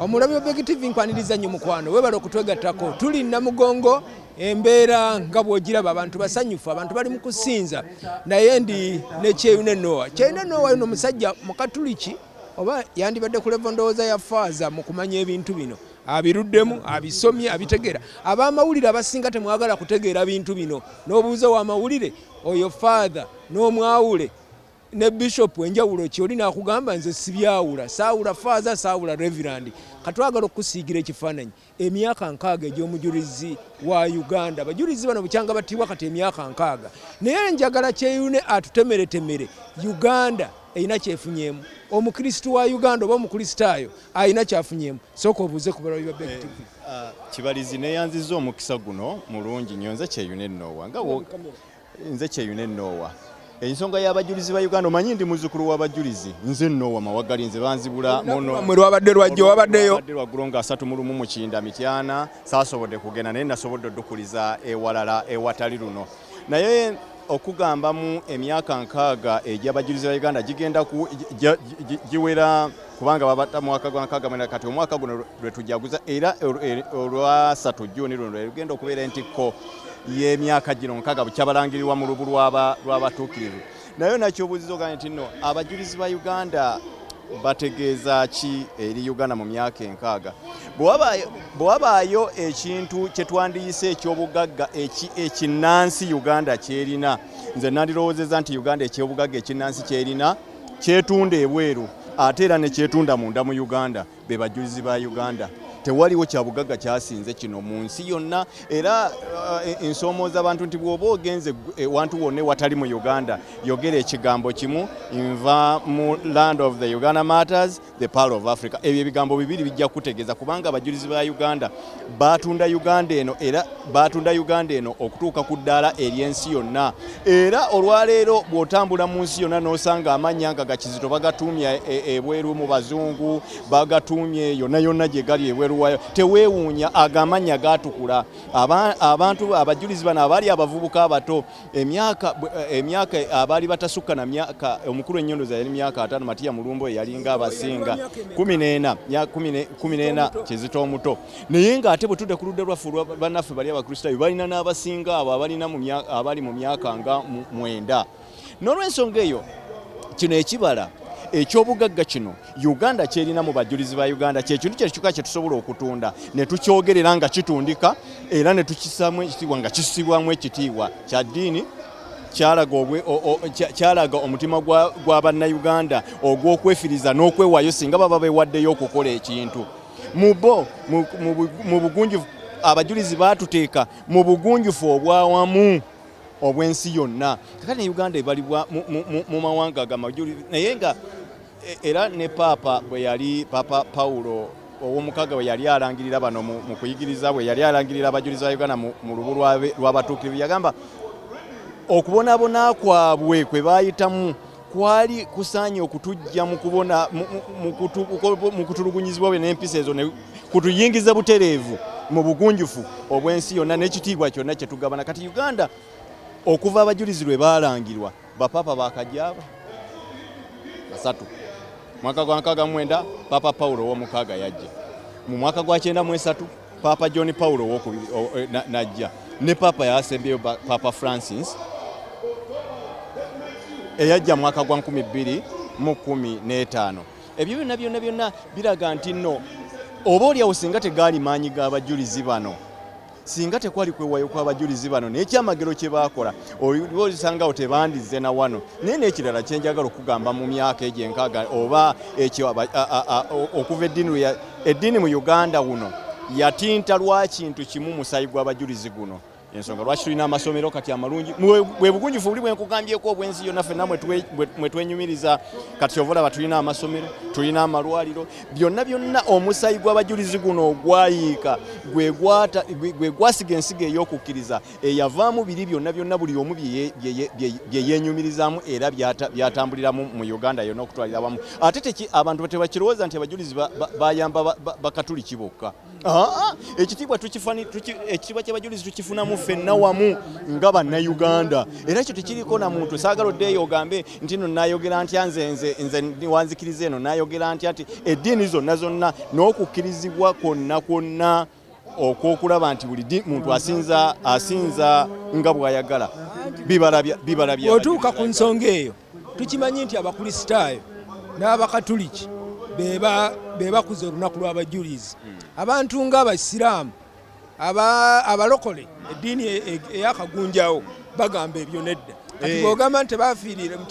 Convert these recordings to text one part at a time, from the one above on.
Omulabi Big TV nkwaniriza nnyo mukwano webale okutwegattako tuli Namugongo embeera nga bw'ogiraba abantu basanyufu abantu bali mu kusinza naye ndi ne Kyeyune Noah. Kyeyune Noah yuno musajja mukatuliki oba yandibadde ku level ndowooza ya faaza mu kumanya ebintu bino abiruddemu abisomye abitegera ab'amawulire abasinga temwagala kutegeera bintu bino n'obuuza w'amawulire oyo father n'omwawule ne bishop enjawulo ki oli nakugamba nze sibyawula saawula father saawula reverend katwagala okusiigira ekifaananyi emyaka 6 egy'omujulizi wa Uganda abajulizi bano bukyanga batibwa kati emyaka 6 naye njagala Kyeyune atutemeretemere Uganda eyina kyefunyemu omukristu wa Uganda oba omukristaayo ayina kyafunyemu sooka obuuze ku balabi ba Big TV. Kibalizi neyanziza omukisa guno mulungi nnyo nze Kyeyune Noah nze Kyeyune Noah. Ensonga y'abajulizi ba Uganda omanyi ndi muzzukulu w'abajulizi nze Noah Mawagali nze banzibula mono mwe lwabadde lwajjo wabaddeyo lwagulonga 3 mu Mukinda mityana saasobodde kugenda naye nasobodde oddukuliza ewalala ewatali luno naye okugamba mu emyaka 6 egy'abajulizi ba Uganda gigenda giwera kubanga babata mwaka gwa 6 kati omwaka guno lwe tujaguza era olwa 3 Juni luno lugenda okubeera entikko y'emyaka gino 6 bukyabalangirirwa mu lubu lw'abatuukirivu naye nakyobuuzizo gane nti nno abajulizi ba Uganda bategeeza ki eri Uganda mu myaka 6 bw'wabaayo ekintu kye twandiyise eky'obugagga ekinnansi Uganda kyerina nze nandirowoozeza nti Uganda eky'obugagga ekinnansi kyerina kyetunda ebweru ate era ne kyetunda munda mu Uganda be bajulizi ba Uganda tewaliwo kyabugagga kyasinze kino mu nsi yonna era ensomooza abantu nti bw'oba ogenze wantu wonna watali mu Uganda yogera ekigambo kimu nva mu land of the Uganda matters the pearl of Africa ebyo ebigambo bibiri bijja kutegeeza kubanga abajulizi ba Uganda batunda Uganda eno okutuuka ku ddaala ery'ensi yonna era olwaleero bw'otambula mu nsi yonna n'osanga amannya nga gakizito bagatuumya ebweru mu bazungu bagatuumye yonna gye gali ebweru teweewuunya agamanya gatukula abantu abajulizi bano abaali abavubuka abato emyaka abaali batasukka na myaka omukulu ennyondoza yali myaka 5 Matiya Mulumbo yalinga abasinga 14 Kizito omuto naye ng'ate bwe tudde ku ludda lwaffe bannaffe bali abakristaayo balina n'abasinga abo abali mu myaka nga 9 n'olw'ensonga eyo kino ekibala ekyobugagga kino Uganda kyerina mu bajulizi ba Uganda kyekintu kyekika kye tusobola okutunda ne tukyogerera nga kitundika era ne tukisaamu ekitiibwa nga kisibwamu ekitiibwa kya ddiini kyalaga omutima gwa bannayuganda ogw'okwefiriza n'okwewaayo singa baba beewaddeyo okukola ekintu mu bugunjufu abajulizi baatuteeka mu bugunjufu obwawamu obw'ensi yonna kakati ne Uganda ebalibwa mu mawanga agamajulizi naye nga era ne Papa bwe yali Papa Paulo ow'omukaga bwe yali alangirira bano mu kuyigiriza bwe yali alangirira abajulizi ba Uganda mu lubu lw'abatuukirivu yagamba okubonaabona kwabwe kwe baayitamu kwali kusaanye okutujja mu kubona mu kutulugunyizibwa bwe n'empisa ezo ne kutuyingiza butereevu mu bugunjufu obw'ensi yonna n'ekitiibwa kyonna kye tugabana kati Uganda okuva abajulizi lwe baalangirwa bapapa bakajjaaba 3 mwaka gwa 9 Papa Paulo ow'omukaga yajja mu mwaka gwa 9 Papa John Paulo ow'okubiri najja ne Papa yasembeyo Papa Francis eyajja mwaka gwa 2015 ebyo byonna biraga nti nno oba oliawo singa tegaali maanyi g'abajulizi bano singa tekwali kwewayo kw'abajulizi bano n'ekyamagero kye baakola olisangawo tebandize na wano naye n'ekirala kyenjagala okugamba mu myaka egyenkaga oba ekyo okuva eddiini mu Uganda wuno yatinta lwa kintu kimu musayi gw'abajulizi guno ensonga lwaki tulina amasomero kati amalungi bwe bugunjufu buli bwenkugambyeko obw'ensi yonna ffenna mwe twenyumiriza kati kyova tulina amasomero tulina amalwaliro byonna omusayi gw'abajulizi guno ogwayiika gwe gwasiga ensiga ey'okukkiriza eyavaamu biri byonna buli omu bye yeenyumirizaamu era byatambuliramu mu Uganda yonna okutwalira wamu ate abantu tebakirowooza nti abajulizi bayamba bakatuliki bokka ekitiibwa ekitiibwa ky'abajulizi tukifunamu ffenna wamu nga bannayuganda era ekyo tekiriko na muntu saagala oddeeyo ogambe nti no naayogera ntya nze wanzikiriza eno naayogera ntya nti eddiini zonna n'okukkirizibwa kwonna okwokulaba nti buli muntu asinza nga bw'ayagala bibala bya otuuka ku nsonga eyo tukimanyi nti abakristaayo n'abakatuliki be bakuza olunaku lw'abajulizi abantu ng'abasiraamu abalokole eddiini eyakagunjawo bagamba ebyo nedda kati bw'ogamba nti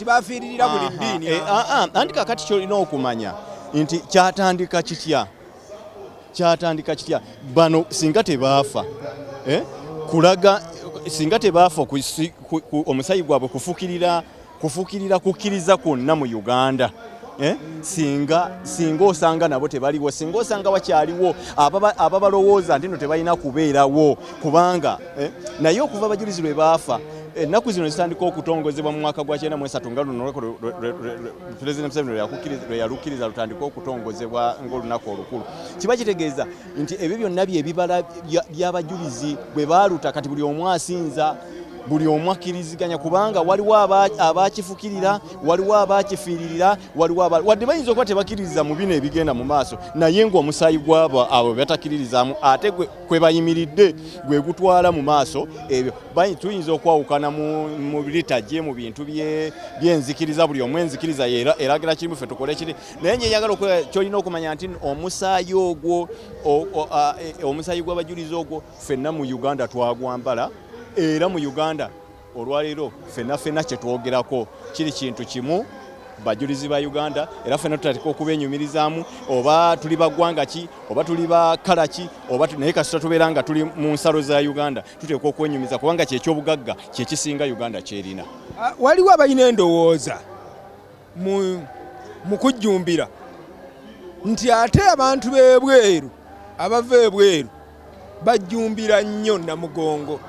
bafiiririra buli ddiini anti kakati kyolina okumanya nti kyatandika kitya bano singa tebaafa kulaga singa tebaafa omusayi gwabwe kufukirira kukkiriza kwonna mu Uganda singa osanga nabo tebaliwo singa osanga wakyaliwo ababalowooza nti no tebalina kubeerawo kubanga naye okuva abajulizi lwe baafa ennaku zino zitandika okutongozebwa mu mwaka gwa 93 nga luno Pulezidenti Museveni lwe yalukkiriza lutandika okutongozebwa ng'olunaku olukulu kiba kitegeeza nti ebyo byonna byebibala by'abajulizi bwe baaluta kati buli omu asinza buli omu akkiriziganya kubanga waliwo abakifukirira waliwo abakifiiririra wadde bayinza okuba tebakkiririza mu bino ebigenda mu maaso naye ng'omusaayi gwabo abo batakkiririzaamu ate kwe bayimiridde gwe gutwala mu maaso ebyo tuyinza okwawukana mu litajje mu bintu by'enzikiriza buli omu enzikiriza eragira kirimu ffe tukole kiri naye nyeyagala kyolina okumanya nti omusaayi ogwo omusaayi gw'abajulizi ogwo ffenna mu Uganda twagwambala era mu Uganda olwaleero ffenna kye twogerako kiri kintu kimu bajulizi ba Uganda era ffenna tutandika okubenyumirizaamu oba tuli baggwanga ki oba tuli bakala ki oba naye kasita tubeera nga tuli mu nsalo za Uganda tuteekwa okwenyumiza kubanga kyekyobugagga kyekisinga Uganda kyerina. Waliwo abalina endowooza mu kujjumbira nti ate abantu b'ebweru abava ebweru bajjumbira nnyo Namugongo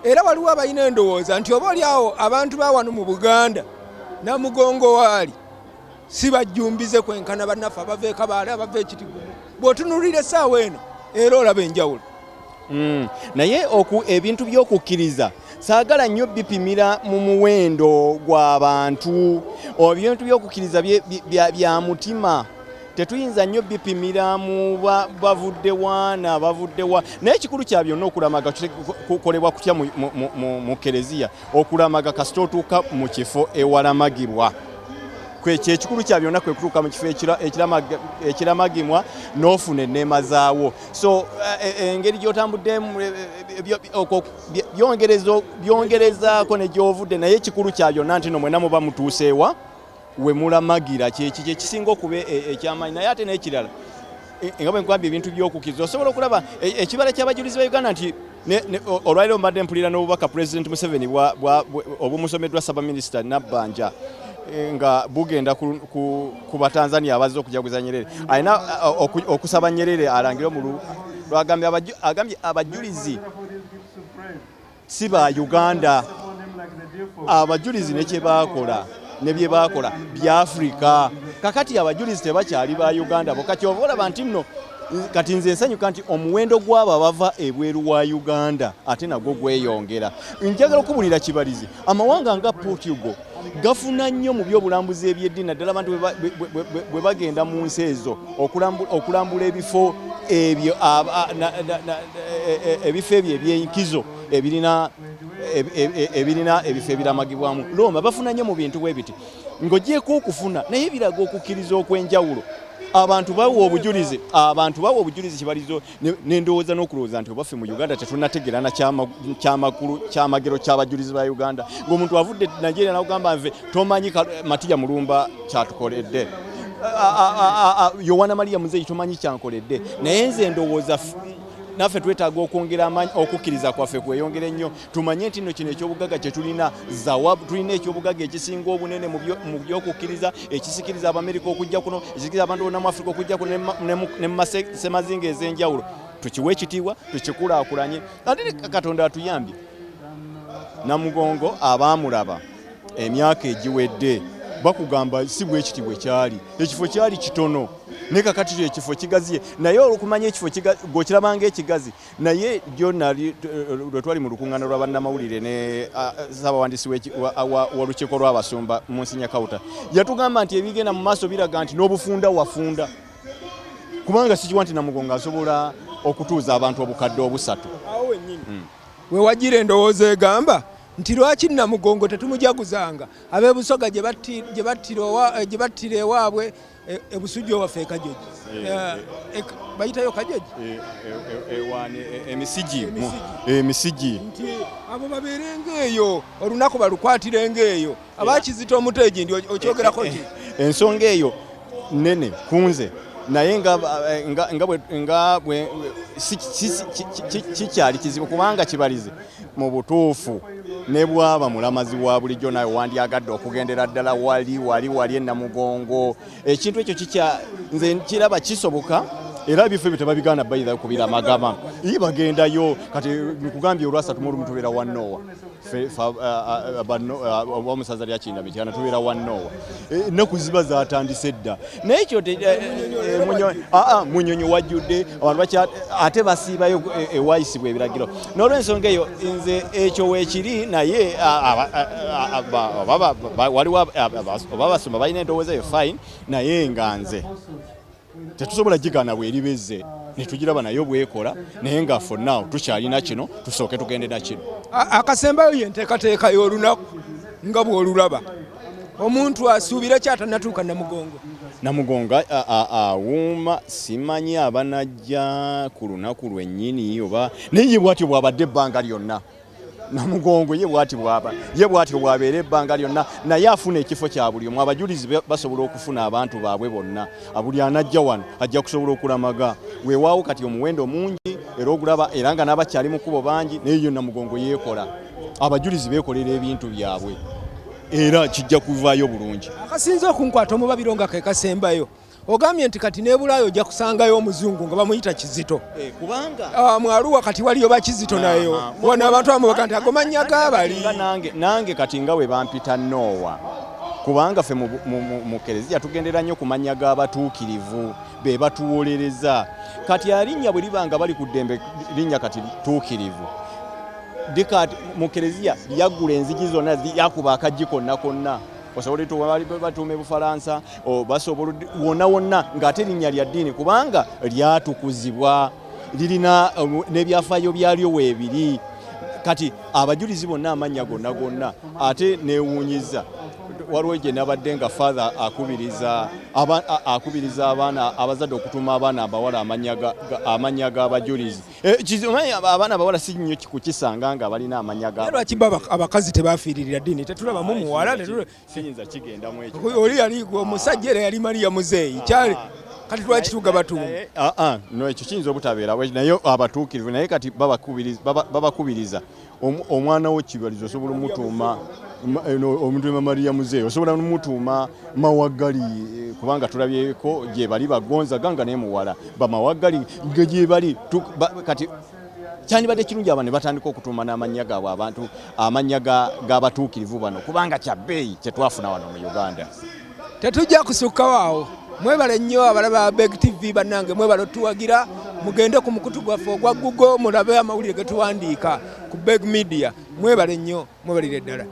era waliwo abalina endowooza nti oba oliawo abantu ba wano mu Buganda Namugongo waali si bajjumbize kwenkana bannaffe abava e Kabaale abava e Kitgum bw'otunuulira essaawa eno era olaba enjawulo. Naye ebintu by'okukkiriza saagala nnyo bipimira mu muwendo gw'abantu ebintu by'okukkiriza bya mutima tetuyinza nnyo bipimira mu bavuddewa naye ekikulu kya byonna okulamaga kukolebwa kutya mu kereziya okulamaga kasita otuuka mu kifo ewalamagibwa kyekikulu kya byonna kwe kutuuka mu kifo ekiramagimwa n'ofuna enneema zaawo so engeri gy'otambuddemu byongerezaako ne gy'ovudde naye ekikulu kya byonna nti no mwena muba mutuuseewa we mulamagira kyekisinga okuba ekyamaanyi naye ate n'ekirala nga bwe nkwambye ebintu by'okukkiriza osobola okulaba ekibala ky'abajulizi ba Uganda nti olwaliro mbadde mpulira n'obubaka Pulezidenti Museveni obumusomeddwa Ssaabaminisita Nabbanja nga bugenda ku Batanzania abazze okujaguza Nyerere alina okusaba Nyerere alangire agambye abajulizi si ba Uganda abajulizi ne kye baakola ne bye baakola bya Afrika kakati abajulizi tebakyali ba Uganda bokati oba olaba nti nno kati nze nsanyuka nti omuwendo gw'abo abava ebweru wa Uganda ate nagwo gweyongera njagala okubulira kibalizi amawanga nga Portugal gafuna nnyo mu byobulambuzi ebyeddiini naddala abantu bwe bagenda mu nsi ezo okulambula ebifo ebyo ebifo ebyo ebyenkizo ebirina ebifo ebiramagibwamu Roma bafuna nnyo mu bintu bwe biti ng'ogyeko okufuna naye biraga okukkiriza okw'enjawulo abantu bawa obujulizi kibalizo n'endowooza n'okulowooza nti obaffe mu Uganda tetunategerana kyamagero ky'abajulizi ba Uganda ng'omuntu avudde Nigeria n'agamba nve tomanyi Matiya Mulumba kyatukoledde Yohana Maria Muzeeyi tomanyi kyankoledde naye nze ndowooza naffe twetaaga okwongera amaanyi okukkiriza kwaffe kweyongere nnyo tumanye nti nno kino ekyobugagga kye tulina zawaabu tulina ekyobugagga ekisinga obunene mu byokukkiriza ekisikiriza Abamerika okujja kuno ekisikiriza abantu bonna mu Afrika okujja kuno ne mu semazinga ez'enjawulo tukiwe ekitiibwa tukikulaakulanye ate Katonda atuyambye Namugongo abaamulaba emyaka egiwedde bakugamba si bwe kiti bwe kyali ekifo kyali kitono ne kakati ekifo kigaziye naye okumanya ekifo gokirabanga ekigazi naye jyo nali lwe twali mu lukuŋŋaana lwa bannamawulire ne ssaabawandisi w'olukiiko lw'abasumba Monsignor Kauta yatugamba nti ebigenda mu maaso biraga nti n'obufunda wafunda kubanga sikiwa nti Namugongo asobola okutuuza abantu obukadde obusatu awo wennyini we wagira endowooza egamba nti lwaki Namugongo tetumujaguzanga ab'ebusoga gye battira ewaabwe ebusujju waffe ekajoji bayitayo kajoji emisigi nti abo babeerengaeyo olunaku balukwatirengaeyo abakizita omuteegi ndi okyogerako ki ensonga eyo nene kunze naye nga bwe kikyali kizibu kubanga kibalize mu butuufu ne bwaba mulamazi wa bulijjo naye wandyagadde okugendera ddala wali Namugongo ekintu ekyo nze kiraba kisoboka era ebifo ebyo tebabigaana bayira kubira magama bagendayo kati nkugambye olwasatu mu lumu tubeera wa Noah omusaza lyakinda mityana tubeera wa Noah ennaku ziba zatandise dda naye ekyo Munyonyi wajjudde abantu ate basiibayo ewayisibwa ebiragiro n'olwensonga eyo nze ekyo weekiri naye waliwo oba basoma balina endowooza eyo fine naye nga nze tetusobola gigaana bweribezze netugiraba naye obwekola naye nga fonna tukyalina kino tusooke tugende na kino akasembayo yenteekateeka y'olunaku nga bw'olulaba omuntu asuubira kyatanatuuka Namugongo awuuma simanyi abanajja ku lunaku lwennyini oba naye ye bwatyo bw'abadde ebbanga lyonna Namugongo ye bwatyo bw'abeera ebbanga lyonna naye afuna ekifo kya buli omu abajulizi basobola okufuna abantu baabwe bonna buli anajja wano ajja kusobola okulamaga weewaawo kati omuwendo mungi era ogulaba era nga n'abakyali mu kkubo bangi naye yo Namugongo yeekola abajulizi beekolera ebintu byabwe era kijja kuvaayo bulungi akasinza okunkwata omubabiro nga ke kasembayo ogambye nti kati n'ebulaayo ojja kusangayo omuzungu nga bamuyita Kizito kubanga mwaluwa kati waliyo bakizito nayo wano abantu bamubaga nti agomanya gabali nange kati nga we bampita Noah kubanga ffe mu Kereziya tugendera nnyo kumanya g'abatuukirivu be batuwolereza kati alinnya bwe libanga bali ku ddembe linnya kati tuukirivu dikati mu Kereziya yaggula enzigi zonna yakuba akaggi konna osobola batuuma Bufalansa basobola wonna ng'ate linnya lya ddiini kubanga lyatukuzibwa lirina n'ebyafaayo byalyo weebiri kati abajulizi bonna amannya gonna ate neewuunyiza waliwo gye nabadde nga father akubiriza abaana abazadde okutuuma abaana abawala amannya g'abajulizi abaana abawala si nnyo kukisanga nga balina amannya lwaki abakazi tebafiiririra ddiini tetulabamu muwala siyinza kigendamu ekyo oli yali omusajja era yali Maria Muzeeyi kyali kati lwaki tugabatuuma no ekyo kiyinza obutabeera naye abatuukirivu naye kati babakubiriza omwana wo Kibalizo osobola omutuuma omuntu Maria Muzeeyi osobola omutuuma Mawagali kubanga tulabyeko gye bali bagonza ganga naye muwala bamawagali gye bali kati kyandibadde kirungi abantu ne batandika okutuuma n'amannya gaabwe abantu amannya g'abatuukirivu bano kubanga kya bbeeyi kye twafuna wano mu Uganda tetujja kusukkawo awo mwebale nnyo abalaba Beg TV bannange mwebale tuwagira mugende ku mukutu gwaffe ogwa Google mulabe amawulire ge tuwandiika ku Beg Media mwebale nnyo mwebalire ddala